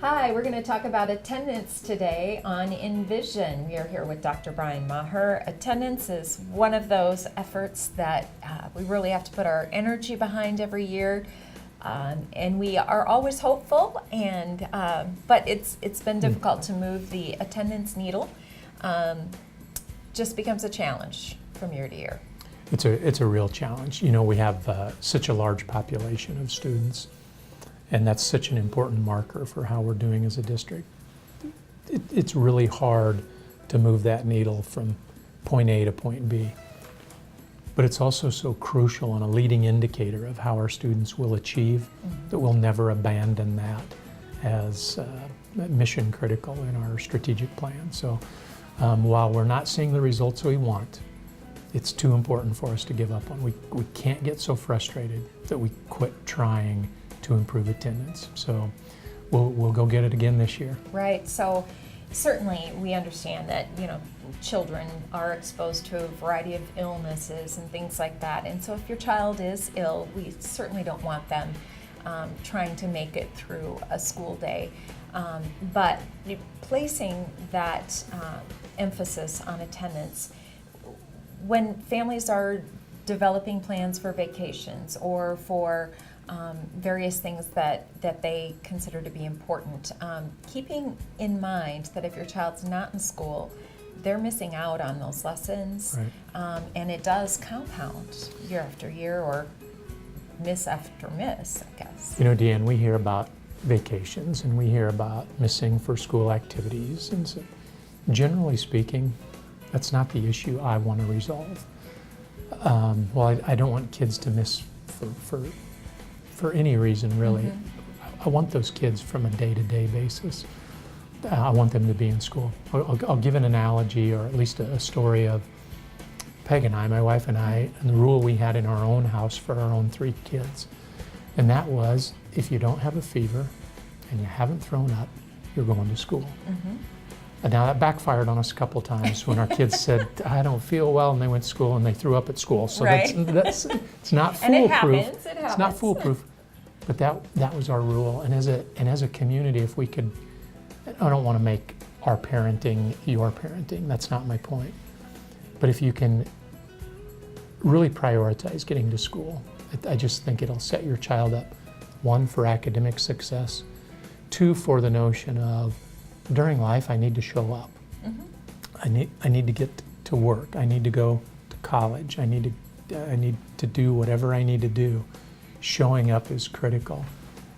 Hi, we're going to talk about attendance today on Envision. We are here with Dr. Brian Maher. Attendance is one of those efforts that we really have to put our energy behind every year. And we are always hopeful, but it's been difficult to move the attendance needle. Just becomes a challenge from year to year. It's a real challenge. You know, we have such a large population of students, and that's such an important marker for how we're doing as a district. It's really hard to move that needle from point A to point B. But it's also so crucial and a leading indicator of how our students will achieve that we'll never abandon that as mission critical in our strategic plan. So while we're not seeing the results we want, it's too important for us to give up on. We can't get so frustrated that we quit trying to improve attendance. So we'll go get it again this year. Right. So certainly we understand that, you know, children are exposed to a variety of illnesses and things like that. And so if your child is ill, we certainly don't want them trying to make it through a school day. But placing that emphasis on attendance, when families are developing plans for vacations or for various things that they consider to be important, keeping in mind that if your child's not in school, they're missing out on those lessons, right. And it does compound year after year or miss after miss, I guess. You know, Deanne, we hear about vacations and we hear about missing for school activities, and so generally speaking, that's not the issue I want to resolve. Well, I don't want kids to miss for any reason, really. Mm-hmm. I want those kids from a day-to-day basis. I want them to be in school. I'll give an analogy, or at least a story of Peg and I, my wife and I, and the rule we had in our own house for our own 3 kids. And that was, if you don't have a fever and you haven't thrown up, you're going to school. Mm-hmm. And now that backfired on us a couple times when our kids said, I don't feel well, and they went to school and they threw up at school. So right. that's it's not foolproof. And it happens. It's not foolproof. But that was our rule. And as a community, if we could, I don't want to make our parenting your parenting. That's not my point. But if you can really prioritize getting to school, I just think it'll set your child up, 1, for academic success, 2, for the notion of during life I need to show up. Mm-hmm. I need to get to work. I need to go to college. I need to do whatever I need to do. Showing up is critical.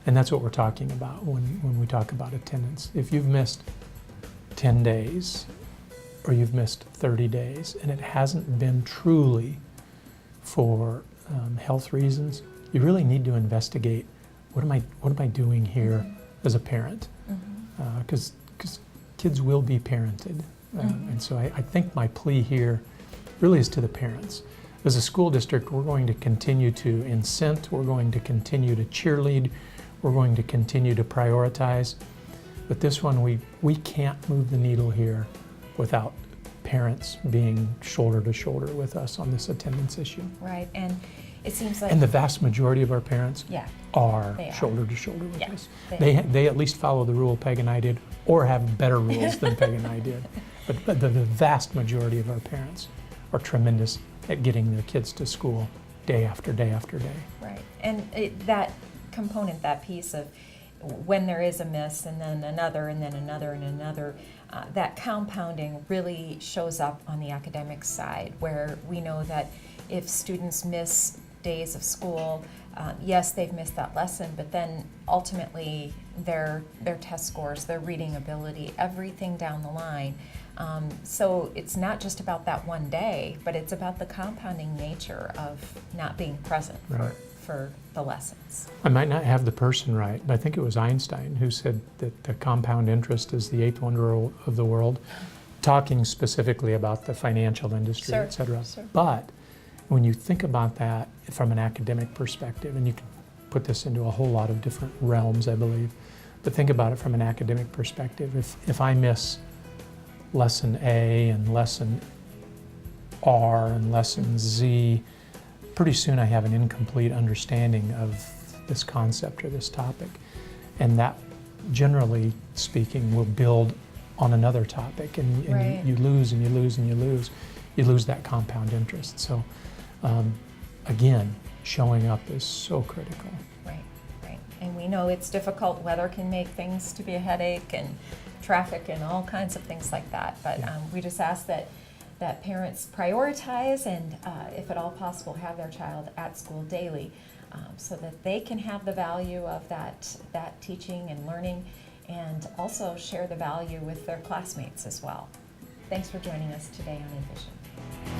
And that's what we're talking about when we talk about attendance. If you've missed 10 days or you've missed 30 days and it hasn't been truly for health reasons, you really need to investigate, what am I doing here as a parent? Because kids will be parented. And so I think my plea here really is to the parents. As a school district, we're going to continue to incent, we're going to continue to cheerlead, we're going to continue to prioritize. But this one, we can't move the needle here without parents being shoulder to shoulder with us on this attendance issue. Right, and it seems like... And the vast majority of our parents are shoulder to shoulder with us. They at least follow the rule Peg and I did, or have better rules than Peg and I did. But the vast majority of our parents are tremendous at getting their kids to school day after day after day. Right, and that component, that piece of when there is a miss and then another and then another and another, that compounding really shows up on the academic side, where we know that if students miss days of school, yes, they've missed that lesson, but then ultimately their test scores, their reading ability, everything down the line. So it's not just about that one day, but it's about the compounding nature of not being present for the lessons. I might not have the person right, but I think it was Einstein who said that the compound interest is the 8th wonder of the world, talking specifically about the financial industry, et cetera. Sure. But when you think about that from an academic perspective, and you can put this into a whole lot of different realms, I believe, but think about it from an academic perspective. If I miss lesson A and lesson R and lesson Z, pretty soon I have an incomplete understanding of this concept or this topic. And that generally speaking, will build on another topic, and Right. you lose and you lose and you lose. You lose that compound interest. So, again, showing up is so critical. Right, right. And we know it's difficult. Weather can make things to be a headache, and traffic and all kinds of things like that. But we just ask that parents prioritize and, if at all possible, have their child at school daily, so that they can have the value of that teaching and learning, and also share the value with their classmates as well. Thanks for joining us today on Envision.